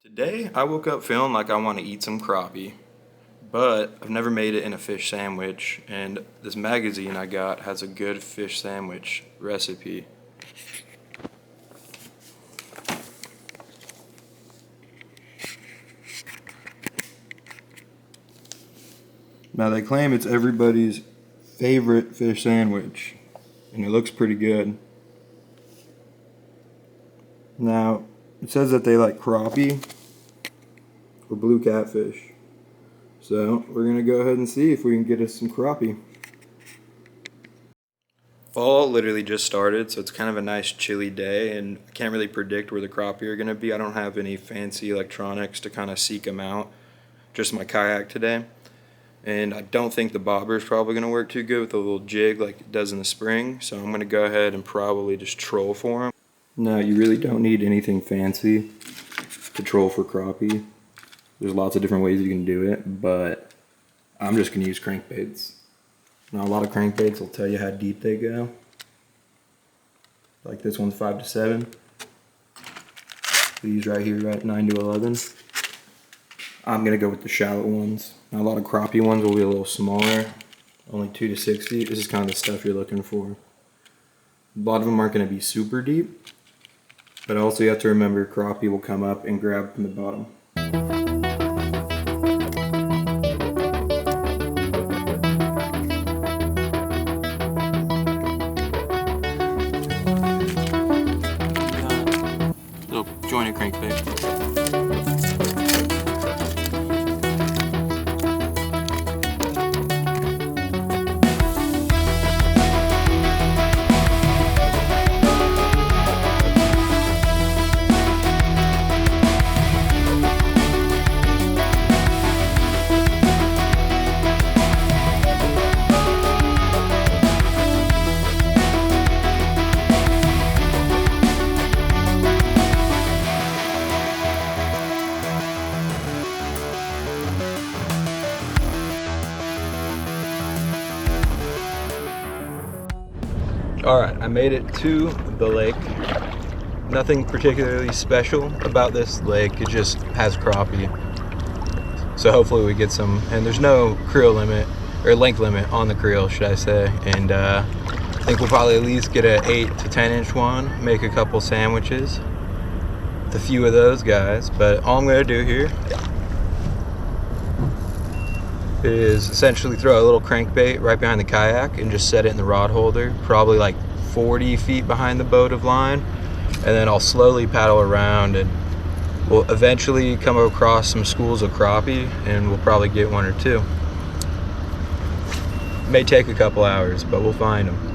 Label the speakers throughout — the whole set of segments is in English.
Speaker 1: Today, I woke up feeling like I want to eat some crappie, but I've never made it in a fish sandwich, and this magazine I got has a good fish sandwich recipe. Now, they claim it's everybody's favorite fish sandwich, and it looks pretty good. Now, it says that they like crappie or blue catfish. So, we're going to go ahead and see if we can get us some crappie. Fall literally just started, so it's kind of a nice chilly day, and I can't really predict where the crappie are going to be. I don't have any fancy electronics to kind of seek them out, just my kayak today. And I don't think the bobber is probably going to work too good with a little jig like it does in the spring, so I'm going to go ahead and probably just troll for them. No, you really don't need anything fancy to troll for crappie. There's lots of different ways you can do it, but I'm just going to use crankbaits. Now, a lot of crankbaits will tell you how deep they go. Like this one's 5 to 7. These right here are at 9 to 11. I'm going to go with the shallow ones. Now, a lot of crappie ones will be a little smaller, only 2 to 6 feet. This is kind of the stuff you're looking for. A lot of them aren't going to be super deep, but also you have to remember crappie will come up and grab from the bottom. Little jointed crankbait. Alright, I made it to the lake. Nothing particularly special about this lake, it just has crappie. So hopefully we get some, and there's no creel limit, or length limit on the creel, should I say. And I think we'll probably at least get an 8 to 10 inch one, make a couple sandwiches with a few of those guys. But all I'm going to do here is essentially throw a little crankbait right behind the kayak and just set it in the rod holder, probably like 40 feet behind the boat of line, and then I'll slowly paddle around and we'll eventually come across some schools of crappie, and we'll probably get one or two. It may take a couple hours, but we'll find them.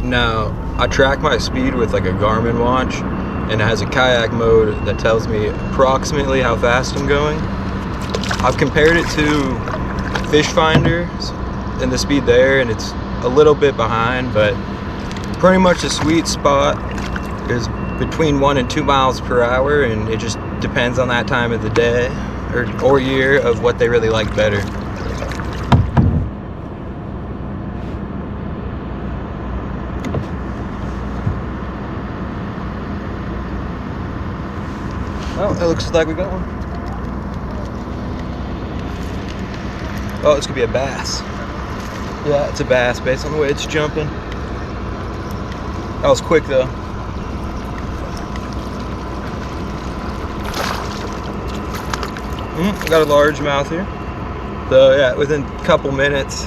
Speaker 1: Now, I track my speed with like a Garmin watch, and it has a kayak mode that tells me approximately how fast I'm going. I've compared it to fish finders and the speed there, and it's a little bit behind, but pretty much the sweet spot is between 1 and 2 miles per hour, and it just depends on that time of the day or year of what they really like better. Oh, it looks like we got one. Oh, this could be a bass. Yeah, it's a bass based on the way it's jumping. That was quick though. Got a largemouth here. So yeah, within a couple minutes,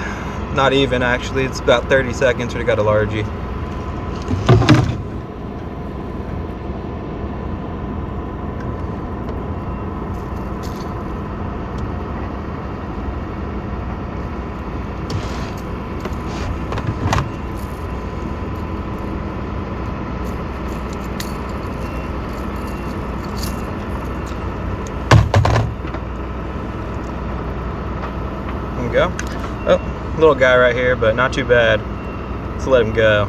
Speaker 1: not even actually, it's about 30 seconds, we got a largie. Go. Oh, little guy right here, but not too bad. Let's let him go.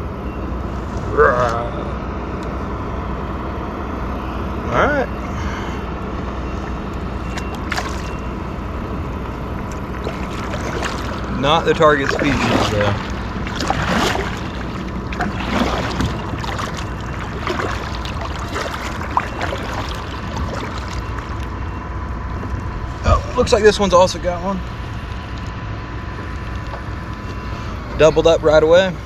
Speaker 1: All right. Not the target species though. Oh, looks like this one's also got one. Doubled up right away.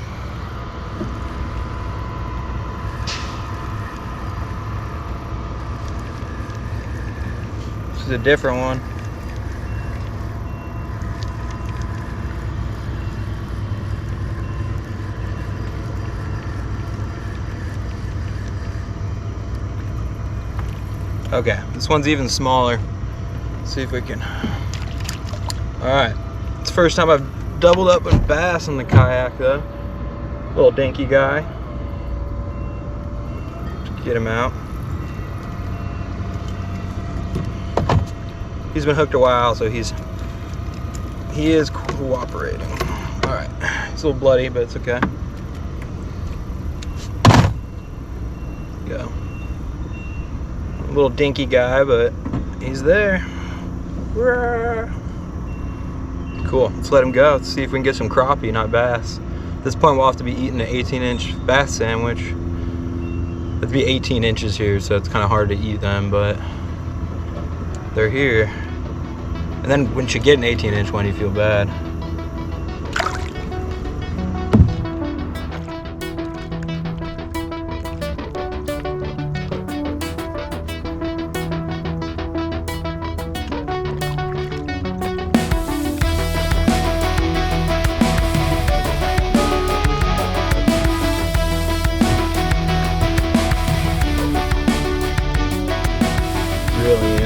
Speaker 1: This is a different one. Okay, this one's even smaller. Let's see if we can. Alright, it's the first time I've doubled up with bass in the kayak though. Little dinky guy. Get him out. He's been hooked a while, so he is cooperating. Alright, it's a little bloody, but it's okay. Go. A little dinky guy, but he's there. Cool, let's let him go. Let's see if we can get some crappie, not bass. At this point, we'll have to be eating an 18-inch bass sandwich. It'd be 18 inches here, so it's kind of hard to eat them, but they're here. And then once you get an 18-inch one, you feel bad.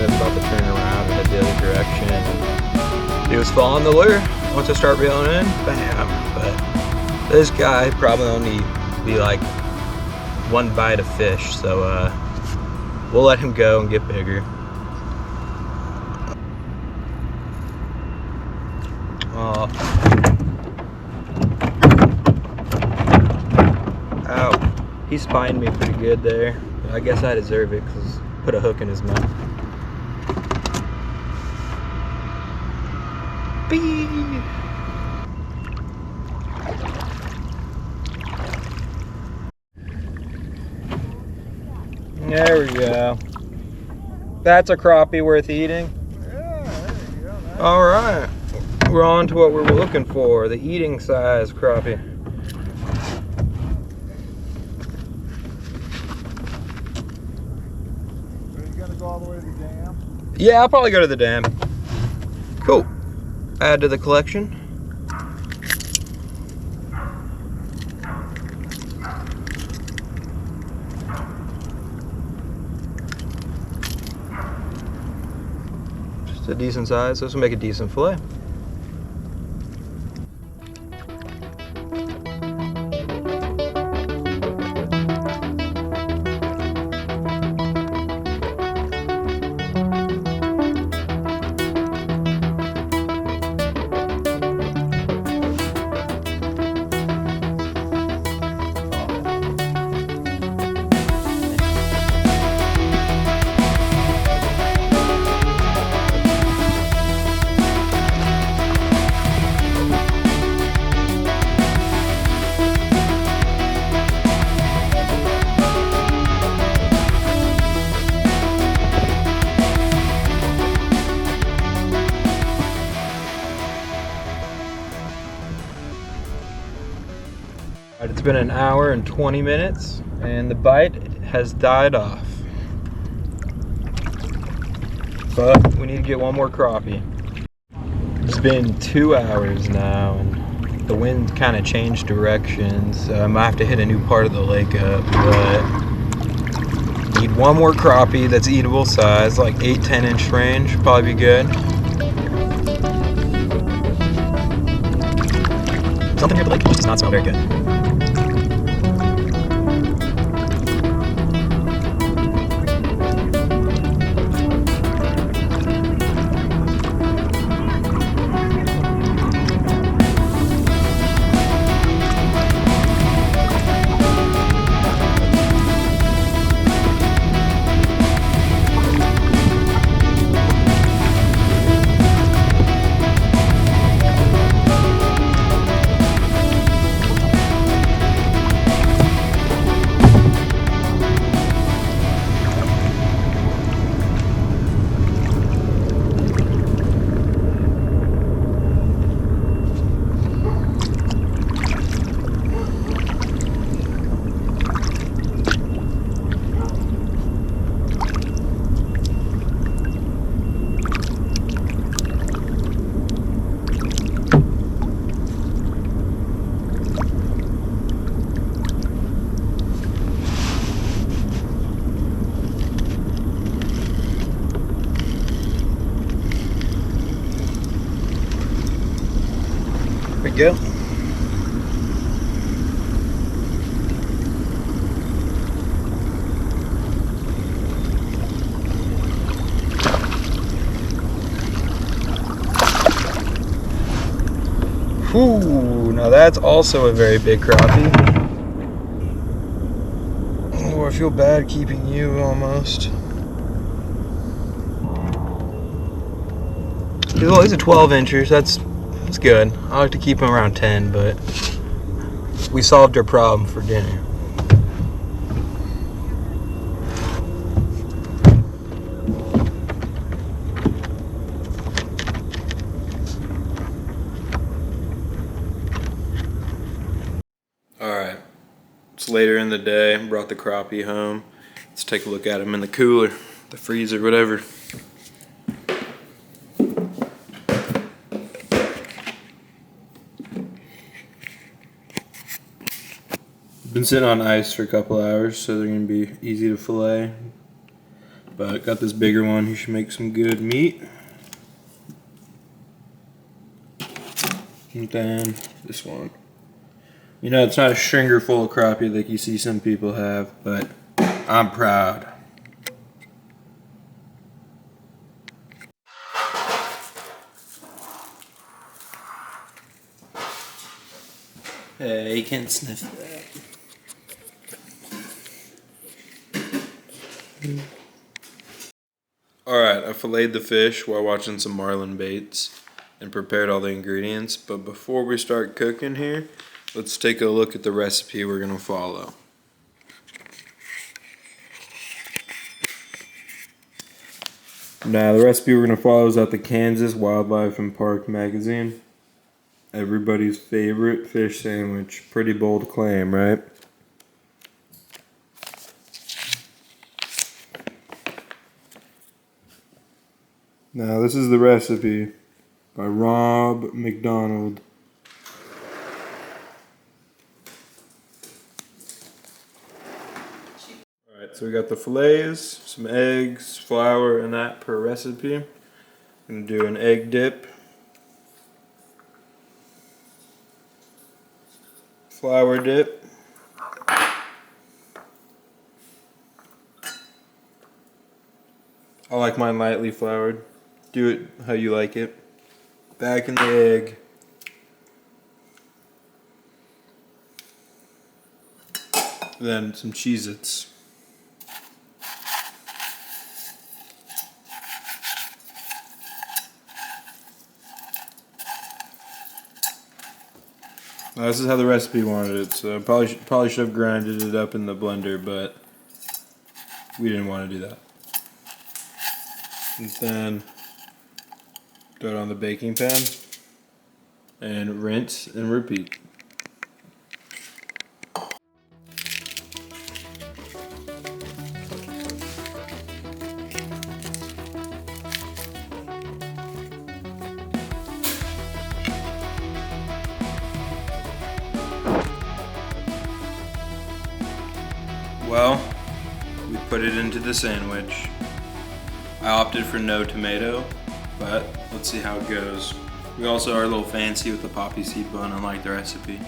Speaker 1: About to turn around and head the other direction. He was following the lure. Once I start reeling in, bam. But this guy probably only be like one bite of fish, so we'll let him go and get bigger. Ow. He spined me pretty good there. I guess I deserve it because I put a hook in his mouth. There we go. That's a crappie worth eating.
Speaker 2: Yeah, there you go. Nice.
Speaker 1: All right, we're on to what we're looking for, the eating size crappie.
Speaker 2: Are you gonna go all the way to the dam?
Speaker 1: Yeah, I'll probably go to the dam. Cool. Add to the collection. Just a decent size. This will make a decent fillet. It's been an hour and 20 minutes and the bite has died off. But we need to get one more crappie. It's been 2 hours now and the wind kind of changed directions. So I might have to hit a new part of the lake up, but need one more crappie that's eatable size, like 8-10 inch range, probably be good. Something here at the lake just does not smell very good. we go. Whew, now that's also a very big crappie. Oh, I feel bad keeping you almost. He's a 12 incher, so that's good. I like to keep him around 10, but we solved our problem for dinner. Alright, it's later in the day, brought the crappie home. Let's take a look at him in the cooler, the freezer, whatever. Been sitting on ice for a couple hours, so they're going to be easy to fillet. But got this bigger one, he should make some good meat. And then this one. You know, it's not a stringer full of crappie like you see some people have, but I'm proud. Hey, you can't sniff that. Alright, I filleted the fish while watching some marlin baits and prepared all the ingredients, but before we start cooking here, let's take a look at the recipe we're going to follow. Now, the recipe we're going to follow is out the Kansas Wildlife and Park magazine. Everybody's favorite fish sandwich. Pretty bold claim, right? Now, this is the recipe by Rob McDonald. Alright, so we got the fillets, some eggs, flour, and that per recipe. I'm going to do an egg dip, flour dip, I like mine lightly floured. Do it how you like it. Back in the egg. Then some Cheez-Its. Now, this is how the recipe wanted it, so probably should have grinded it up in the blender, but we didn't want to do that. And then throw it on the baking pan and rinse and repeat. Well, we put it into the sandwich. I opted for no tomato, but let's see how it goes. We also are a little fancy with the poppy seed bun, unlike the recipe.